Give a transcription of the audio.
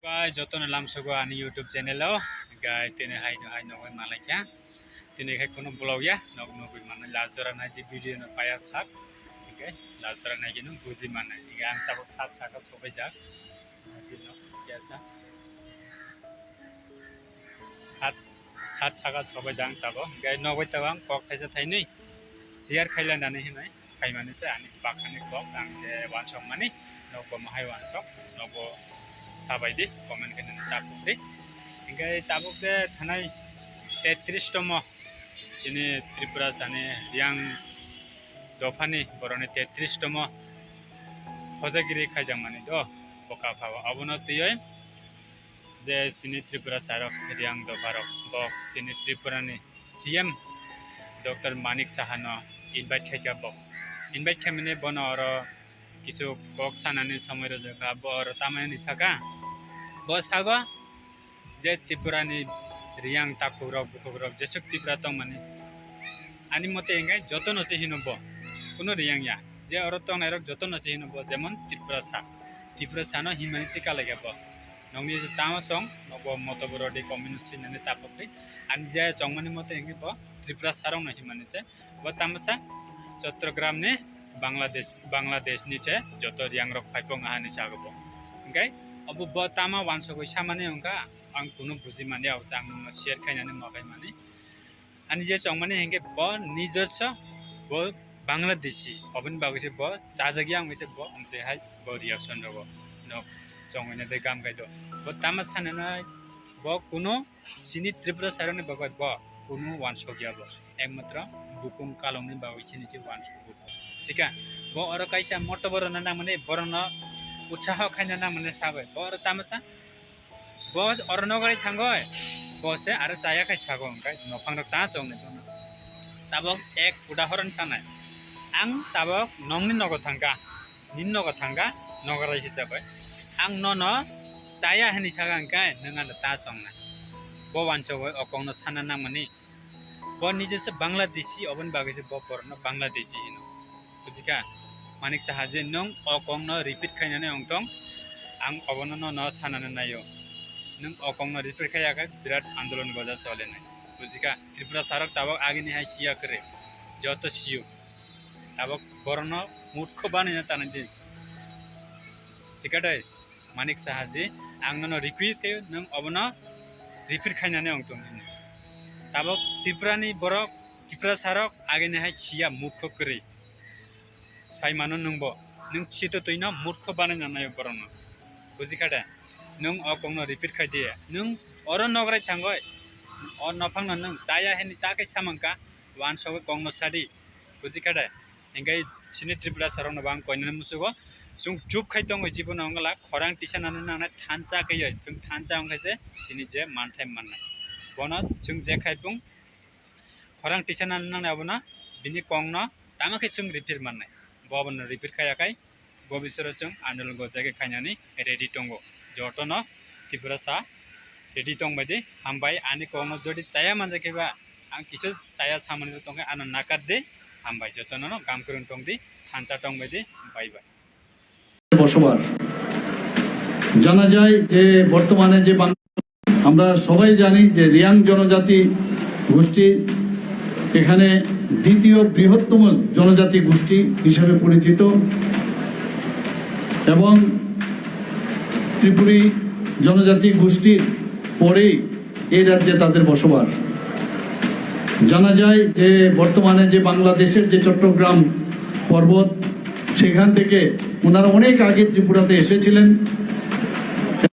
Guys, joto na lam sugo ani YouTube channel lo. Guys, tini hai no malai kya. Tini hai kono blog ya. Nog mana lazara na di video na paya sak. Okay, lazara na gino buji mana. Iga ang tabo sat saka sobai jak. Gino kya sa. Sat saka sobai jang tabo. Guys, no wait tawang pok thaisa thai ni. Share khailan dane hi nai. Khai mane se ani bakani blog ang one shot mani. Nog bo mahai one shot. Nog bo sabai di comment ke nan tabuk di hingga tabuk de thanai 33 tomo sini Tripura sane yang dofani borone 33 tomo hojagiri khajang mani do boka phawa abono tiyoy je sini Tripura sarok yang dofarok bok sini Tripura ni CM Dr. Manik Sahano invite khaika bok invite khamene bono oro কিছু বক সানানি সময় রজকা বর তামানি সাকা বসাগো যে ত্রিপুরানি রিয়াং তাকুরক বুকুরক যেসব ত্রিপুরা তং মানে আনি মতে এঙ্গাই যতন আছে হিনব কোনো রিয়াং ইয়া যে অরতং নাইরক যতন আছে হিনব যেমন ত্রিপুরা সানো হিমানি সিকা লাগাব নংনি যে তামা সং নব মতবরডি কমিউনিটি নানে তাপকই আনি যে চংমানি মতে এঙ্গি ব ত্রিপুরা সারং না হিমানি যে ব তামসা চট্টগ্রাম নে बांग्लादेश नीचे जो रियांग रक फाइपंग आहानि सागबो ओंखाय अब ब तामा वानसगो सामाने ओंखा आं कुनु बुजि माने आवसा आं नो शेयर खायनानै माबाय माने आनि जे चंमाने हेंगे ब निजस ब बांग्लादेशी अबन बागसे ब जाजगि आं एसे ब ओंते हाय ब रिएक्शन रगो न चंगैने दे गाम गायदो ब तामा साननाय ब कुनु सिनि त्रिपुरा सारने बगत ब कुनु वानसगिया ब एकमात्र बुकुम कालंनि बागैसे निचे वानसगो ठीक है वो और कैसा मोटो बरो ना मने बरो न उत्साह खाइना ना मने साबै बर तामसा बस और नगरै थांगय बसे आरो चाया खाइ सागो ओंखाय नफां र ता चंने ताबक एक उदाहरण सानाय आं ताबक नंगनि नगो थांगा निन नगो थांगा नगरै हिसाबै आं न चाया हनि सागा ओंखाय नङा ता चंना ब वानसो अकंनो साना ना मने ब निजेसे बांग्लादेशी अबन बागैसे ब बरनो बांग्लादेशी हिनो बुझिका मानिक साहाजे नों अकं न रिपिट खायनानै अंतं आं अबन न सानानै नायो नों अकं न रिपिट खायाखै बिराद आन्दोलन गजा चलेनाय बुझिका त्रिपुरा सारक ताबक आगिनि हाय सिया करे जत सियु ताबक बरन मुटखो बानायना तानाय दि सिकादै मानिक साहाजे आं न रिक्वेस्ट खायो नों अबन रिपिट खायनानै अंतं ताबक त्रिपुरानि बरक त्रिपुरा सारक आगिनि हाय सिया मुटखो करे साइ मानो नंबो नों चितो तैना मूर्ख बानायना नायो बरन बुझिखादा नों अकंनो रिपिट खायदे नों अर नगराय थांगय अ नफांना नों जाया हेनि ताकै सामंका वान सगै कंनो सादि बुझिखादा एंगाय सिनि त्रिपुरा सरनो बां कयना मुसुगो जों जुब खायतंग जीवन अंगला खरां टिसानानै नाना थानचा गय जों थानचा अंगायसे सिनि जे मानथाय माननाय बना जों जे खायपुं खरां टिसानानै नाना अबना बिनि कंनो तामाखै जों रिपिट माननाय बबन रिपिट खायाखै बबिसरो जों आन्दोलन गजागे खायनानै रेडि दंगो जटन त्रिपुरा सा रेडि दं बायदि हामबाय आनि कोनो जदि चाया मानजाखैबा आं किछु चाया सामान्य दंगे आन नाकाद दे हामबाय जटन न गाम करन दंदि थानसा दं बायदि बायबाय বসবাস জানা যায় যে বর্তমানে যে আমরা সবাই জানি যে রিয়াং জনজাতি গোষ্ঠী এখানে দ্বিতীয় বৃহত্তম জনজাতি গোষ্ঠী হিসেবে পরিচিত এবং ত্রিপুরী জনজাতি গোষ্ঠীর পরেই এই রাজ্যে তাদের বসবাস জানা যায় যে বর্তমানে যে বাংলাদেশের যে চট্টগ্রাম পর্বত সেখান থেকে ওনারা অনেক আগে ত্রিপুরাতে এসেছিলেন